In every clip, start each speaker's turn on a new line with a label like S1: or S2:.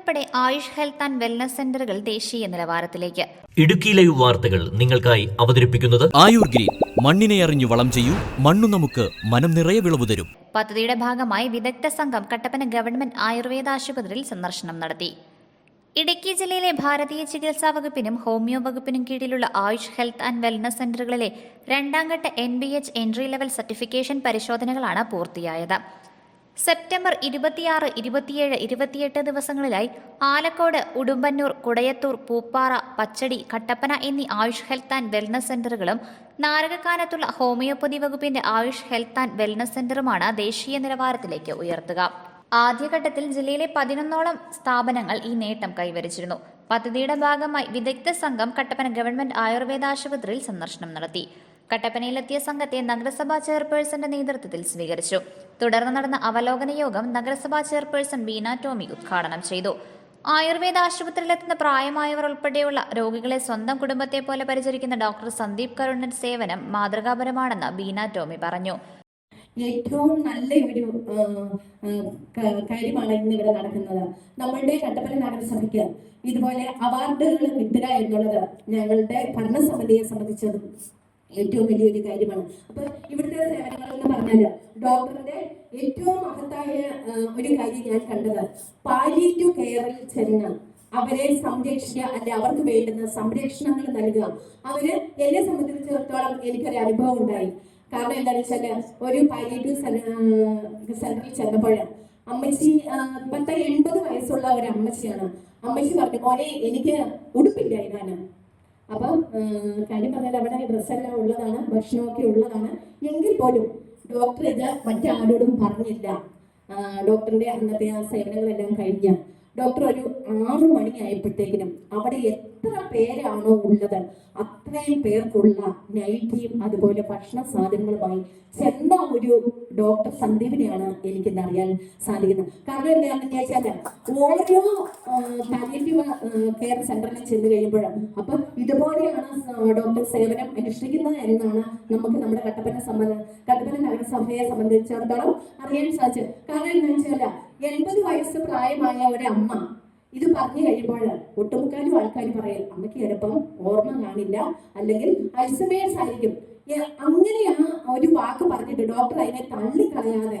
S1: ഉൾപ്പെടെ Ayush health and wellness സെന്ററുകൾ ദേശീയ നിലവാരത്തിലേക്ക്.
S2: ഇടുക്കി ലൈവ് വാർത്തകൾ നിങ്ങൾക്കായി അവതരിപ്പിക്കുന്നത്
S3: ആയുർ ഗ്രീൻ. മണ്ണിനെ അറിഞ്ഞു വളം ചെയ്യൂ, മണ്ണു നമുക്ക് മനം നിറയെ വിളവ് തരും.
S1: പദ്ധതിയുടെ ഭാഗമായി വിദഗ്ധ സംഘം കട്ടപ്പന ഗവൺമെന്റ് ആയുർവേദ ആശുപത്രിയിൽ സന്ദർശനം നടത്തി. ഇടുക്കി ജില്ലയിലെ ഭാരതീയ ചികിത്സാ വകുപ്പിനും ഹോമിയോ വകുപ്പിനും കീഴിലുള്ള ആയുഷ് ഹെൽത്ത് ആൻഡ് വെൽനസ് സെന്ററുകളിലെ രണ്ടാംഘട്ട NBH എൻട്രി ലെവൽ സർട്ടിഫിക്കേഷൻ പരിശോധനകളാണ് പൂർത്തിയായത്. സെപ്റ്റംബർ 26, 27, 28 ദിവസങ്ങളിലായി ആലക്കോട്, ഉടുമ്പന്നൂർ, കുടയത്തൂർ, പൂപ്പാറ, പച്ചടി, കട്ടപ്പന എന്നീ ആയുഷ് ഹെൽത്ത് ആൻഡ് വെൽനസ് സെന്ററുകളും നാരകക്കാനത്തുള്ള ഹോമിയോപ്പതി വകുപ്പിന്റെ ആയുഷ് ഹെൽത്ത് ആൻഡ് വെൽനസ് സെന്ററുമാണ് ദേശീയ നിലവാരത്തിലേക്ക് ഉയർത്തുക. ആദ്യഘട്ടത്തിൽ ജില്ലയിലെ 11ഓളം സ്ഥാപനങ്ങൾ ഈ നേട്ടം കൈവരിച്ചിരുന്നു. പദ്ധതിയുടെ ഭാഗമായി വിദഗ്ധ സംഘം കട്ടപ്പന ഗവൺമെന്റ് ആയുർവേദ ആശുപത്രിയിൽ സന്ദർശനം നടത്തി. കട്ടപ്പനയിലെത്തിയ സംഘത്തെ നഗരസഭാ ചെയർപേഴ്സന്റെ നേതൃത്വത്തിൽ സ്വീകരിച്ചു. തുടർന്ന് നടന്ന അവലോകന യോഗം നഗരസഭാ ചെയർപേഴ്സൺ ബീന ടോമി ഉദ്ഘാടനം ചെയ്തു. ആയുർവേദ ആശുപത്രിയിലെത്തുന്ന പ്രായമായവർ ഉൾപ്പെടെയുള്ള രോഗികളെ സ്വന്തം കുടുംബത്തെ പോലെ പരിചരിക്കുന്ന ഡോക്ടർ സന്ദീപ് കരുണിന്റെ സേവനം മാതൃകാപരമാണെന്ന് ബീന ടോമി പറഞ്ഞു.
S4: ഏറ്റവും നല്ല ഒരു കാര്യമാണ് ഇന്ന് ഇവിടെ നടക്കുന്നത്. നമ്മളുടെ കട്ടപ്പന നഗരസഭയ്ക്ക് ഇതുപോലെ അവാർഡുകൾ കിട്ടുക എന്നുള്ളത് ഞങ്ങളുടെ ഭരണസമിതിയെ സംബന്ധിച്ചത് ഏറ്റവും വലിയൊരു കാര്യമാണ്. അപ്പൊ ഇവിടുത്തെ സേവനങ്ങൾ എന്ന് പറഞ്ഞാല് ഡോക്ടറിന്റെ ഏറ്റവും മഹത്തായ ഒരു കാര്യം ഞാൻ കണ്ടത്, പാലിയേറ്റീവ് കെയറിൽ ചെന്ന് അവരെ സംരക്ഷിക്കുക, അല്ലെ അവർക്ക് വേണ്ടുന്ന സംരക്ഷണങ്ങൾ നൽകുക. എന്നെ സംബന്ധിച്ചിടത്തോളം എനിക്കൊരു അനുഭവം ഉണ്ടായി. കാരണം എന്താണെന്ന് വെച്ചാല് ഒരു പാലിയേറ്റീവ് സെന്ററിൽ ചെന്നപ്പോൾ അമ്മച്ചി 80 വയസ്സുള്ള ഒരു അമ്മച്ചിയാണ്. അമ്മച്ചി പറഞ്ഞു, മോനെ എനിക്ക് ഉടുപ്പില്ല ഇടാന്. അപ്പം കാര്യം പറഞ്ഞാൽ അവിടെ ഡ്രസ്സെല്ലാം ഉള്ളതാണ്, ഭക്ഷണമൊക്കെ ഉള്ളതാണ്. എങ്കിൽ പോലും ഡോക്ടർ ഇത് മറ്റാരോടും പറഞ്ഞില്ല. ഡോക്ടറിന്റെ അന്നത്തെ ആ സേവനങ്ങളെല്ലാം കഴിഞ്ഞ ഡോക്ടർ ഒരു 6 മണിയായപ്പോഴത്തേക്കിനും അവിടെ എത്ര പേരാണോ ഉള്ളത് അത്രയും പേർക്കുള്ള നൈറ്റിയും അതുപോലെ ഭക്ഷണ സാധനങ്ങളുമായി ചെന്ന ഒരു ഡോക്ടർ സന്ദീപിനെയാണ് എനിക്കിന്ന് അറിയാൻ സാധിക്കുന്നത്. കാരണം എന്താണെന്ന് വെച്ചാൽ ഓരോ പാലിയേറ്റീവ് കെയർ സെന്ററിൽ ചെന്ന് കഴിയുമ്പോഴും അപ്പം ഇതുപോലെയാണ് ഡോക്ടർ സേവനം അനുഷ്ഠിക്കുന്നത് എന്നാണ് നമുക്ക് നമ്മുടെ കട്ടപ്പന നഗരസഭയെ സംബന്ധിച്ചിടത്തോളം അറിയാൻ സാധിച്ചത്. കാരണം എന്താണെന്ന് വെച്ചാൽ 80 വയസ്സ് പ്രായമായ ഒരമ്മ ഇത് പറഞ്ഞു കഴിയുമ്പോൾ ഒട്ടുമുക്കാലും ആൾക്കാർ പറയും അമ്മയ്ക്ക് ചിലപ്പം ഓർമ്മ കാണില്ല, അല്ലെങ്കിൽ അൽസമേഴ്സ് ആയിരിക്കും. അങ്ങനെ ആ ഒരു വാക്ക് പറഞ്ഞിട്ട് ഡോക്ടർ അതിനെ തള്ളിക്കളയാതെ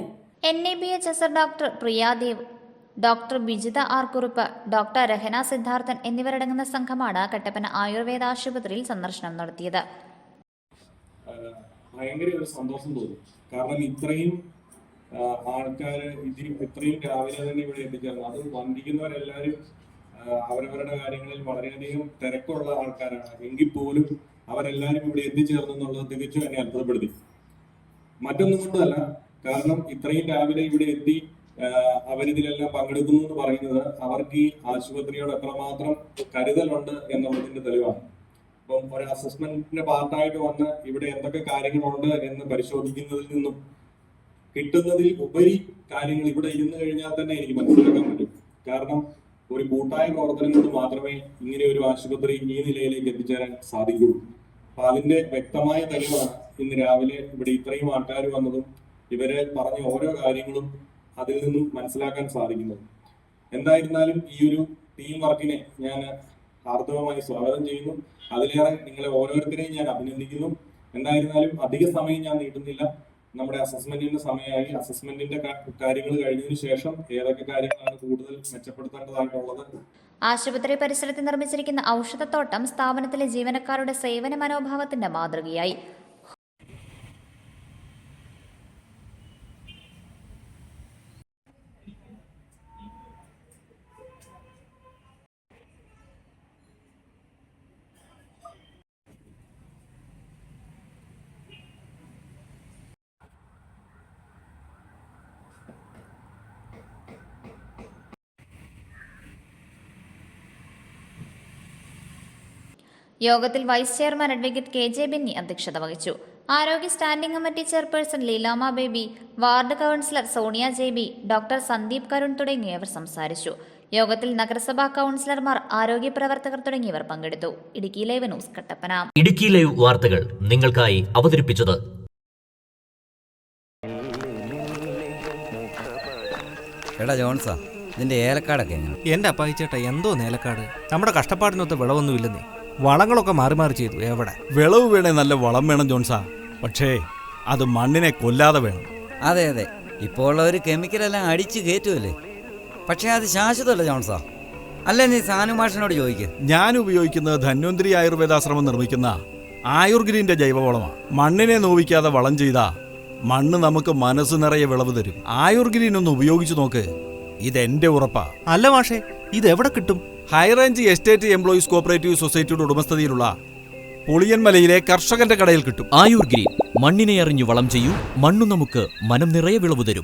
S1: NABHSR doctor Priyadev, doctor Bijitha R Kurup, doctor Rahana Siddharthan എന്നിവരടങ്ങുന്ന സംഘമാണ് കട്ടപ്പന ആയുർവേദ ആശുപത്രിയിൽ സന്ദർശനം നടത്തിയത്.
S5: ഭയങ്കര ഒരു സന്തോഷം തോന്നി. കാരണം ഇത്രയും ആൾക്കാർ ഇത്രയും രാവിലെ തന്നെ ഇവിടെ എത്തിച്ചേർന്നു. അത് വന്നിരിക്കുന്നവരെല്ലാവരും അവരവരുടെ കാര്യങ്ങളിൽ വളരെയധികം തിരക്കുള്ള ആൾക്കാരാണ്. എങ്കിൽ പോലും അവരെല്ലാവരും ഇവിടെ എത്തിച്ചേർന്നു എന്നുള്ളത് തികച്ചും എന്നെ അത്ഭുതപ്പെടുത്തി. മറ്റൊന്നും കൊണ്ടല്ല, കാരണം ഇത്രയും രാവിലെ ഇവിടെ എത്തി അവരിതിലെല്ലാം പങ്കെടുക്കുന്നു എന്ന് പറയുന്നത് അവർക്ക് ഈ ആശുപത്രിയോട് എത്രമാത്രം കരുതലുണ്ട് എന്നുള്ളതിന്റെ തെളിവാണ്. അപ്പം ഒരു അസസ്മെന്റിന്റെ പാർട്ടായിട്ട് വന്ന് ഇവിടെ എന്തൊക്കെ കാര്യങ്ങളുണ്ട് എന്ന് പരിശോധിക്കുന്നതിൽ നിന്നും കിട്ടുന്നതിൽ ഉപരി കാര്യങ്ങൾ ഇവിടെ ഇരുന്ന് കഴിഞ്ഞാൽ തന്നെ എനിക്ക് മനസ്സിലാക്കാൻ പറ്റും. കാരണം ഒരു കൂട്ടായ പ്രവർത്തനം കൊണ്ട് മാത്രമേ ഇങ്ങനെ ഒരു ആശുപത്രി ഈ നിലയിലേക്ക് എത്തിച്ചേരാൻ സാധിക്കുള്ളൂ. അപ്പൊ അതിന്റെ വ്യക്തമായ തെളിവാണ് ഇന്ന് രാവിലെ ഇവിടെ ഇത്രയും ആൾക്കാർ വന്നതും ഇവരെ പറഞ്ഞ ഓരോ കാര്യങ്ങളും അതിൽ നിന്നും മനസ്സിലാക്കാൻ സാധിക്കുന്നത്. എന്തായിരുന്നാലും ഈ ഒരു ടീം വർക്കിനെ ഞാൻ ഹാർദവമായി സ്വാഗതം ചെയ്യുന്നു. അതിലേറെ നിങ്ങളെ ഓരോരുത്തരെയും ഞാൻ അഭിനന്ദിക്കുന്നു. എന്തായിരുന്നാലും അധിക സമയം ഞാൻ നീട്ടുന്നില്ല. നമ്മുടെ അസസ്മെന്റിന്റെ സമയമായി. അസസ്മെന്റിന്റെ കാര്യങ്ങൾ കഴിഞ്ഞതിന് ശേഷം ഏതൊക്കെ കാര്യങ്ങളാണ് കൂടുതൽ മെച്ചപ്പെടുത്തേണ്ടതായിട്ടുള്ളത്.
S1: ആശുപത്രി പരിസരത്ത് നിർമ്മിച്ചിരിക്കുന്ന ഔഷധത്തോട്ടം സ്ഥാപനത്തിലെ ജീവനക്കാരുടെ സേവന മനോഭാവത്തിന്റെ മാതൃകയായി. യോഗത്തിൽ vice chairman advocate KJ Benny അധ്യക്ഷത വഹിച്ചു. ആരോഗ്യ standing committee chairperson Leelamma Baby, ward councillor Sonia JB, doctor Sandeep Karun തുടങ്ങിയവർ സംസാരിച്ചു. യോഗത്തിൽ നഗരസഭാ കൗൺസിലർമാർ, ആരോഗ്യ പ്രവർത്തകർ തുടങ്ങിയവർ പങ്കെടുത്തു. Idukki live news Kattappana.
S2: Idukki live വാർത്തകൾ നിങ്ങൾക്കായി അവതരിപ്പിച്ചത്
S3: എടാ ജോൺസാ,
S6: ഇതിന്റെ ഏലക്കാടൊക്കെ എങ്ങനെ?
S7: എൻ്റെ അപ്പായിച്ചേട്ടാ എന്തോ നേലക്കാട്, നമ്മുടെ കഷ്ടപ്പാടിനൊത്ത് വിളവൊന്നുമില്ലെന്നേ. വളങ്ങളൊക്കെ മാറി മാറി ചെയ്തു. എവിടെ
S8: വിളവ് വേണേ നല്ല വളം വേണം ജോൺസാ, പക്ഷേ അത് മണ്ണിനെ കൊല്ലാതെ വേണം.
S6: അതെ അതെ, ഇപ്പോൾ ഉള്ളവർ കെമിക്കലെല്ലാം അടിച്ച് കയറ്റുമല്ലേ. പക്ഷേ അത് ശാശ്വതമല്ല ജോൺസാ. അല്ലേ നീ സാനുമാഷിനോട് ചോദിക്കുക.
S8: ഞാൻ ഉപയോഗിക്കുന്നത് ധന്വന്തിരി ആയുർവേദാശ്രമം നിർമ്മിക്കുന്ന ആയുർഗ്രീന്റെ ജൈവവളമാണ്. മണ്ണിനെ നോവിക്കാതെ വളം ചെയ്താ മണ്ണ് നമുക്ക് മനസ്സ് നിറയെ വിളവ് തരും. ആയുർഗ്രീൻ ഒന്ന് ഉപയോഗിച്ചു നോക്ക്, ഇതെന്റെ ഉറപ്പാ.
S7: അല്ല മാഷേ, ഇത് എവിടെ കിട്ടും?
S8: ഹൈറേഞ്ച് എസ്റ്റേറ്റ് എംപ്ലോയീസ് കോപ്പറേറ്റീവ് സൊസൈറ്റിയുടെ ഉടമസ്ഥതയിലുള്ള പുളിയൻമലയിലെ കർഷകന്റെ കടയിൽ കിട്ടും.
S3: ആയുർഗ്രീൻ, മണ്ണിനെ അറിഞ്ഞു വളം ചെയ്യൂ, മണ്ണു നമുക്ക് മനം നിറയെ വിളവ് തരും.